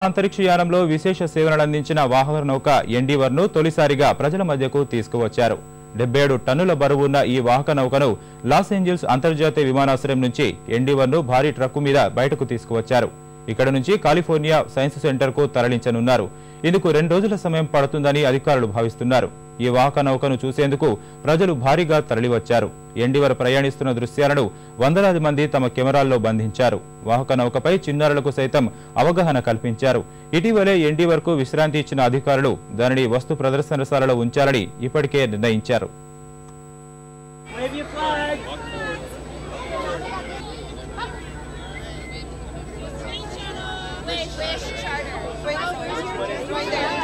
అంతరిక్షయానంలో విశేష సేవలను అందించిన వాహన నౌక ఎండీవర్ను తొలిసారిగా ప్రజల మధ్యకు తీసుకువచ్చారు. 77 టన్నుల బరువున్న ఈ వాహక నౌకను లాస్ ఏంజల్స్ అంతర్జాతీయ విమానాశ్రయం నుంచి ఎండీవర్ను భారీ ట్రక్కు మీద బయటకు తీసుకువచ్చారు. ఇక్కడ నుంచి కాలిఫోర్నియా సైన్స్ సెంటర్కు తరలించనున్నారు. ఇందుకు 2 రోజుల సమయం పడుతుందని అధికారులు భావిస్తున్నారు. ఈ వాహక నౌకను చూసేందుకు ప్రజలు భారీగా తరలివచ్చారు. ఎండీవర్ ప్రయాణిస్తున్న దృశ్యాలను వందలాది మంది తమ కెమెరాల్లో బంధించారు. వాహక నౌకపై చిన్నారులకు సైతం అవగాహన కల్పించారు. ఇటీవలే ఎండీవర్కు విశ్రాంతి ఇచ్చిన అధికారులు దానిని వస్తు ప్రదర్శనశాలలో ఉంచాలని ఇప్పటికే నిర్ణయించారు. Right there.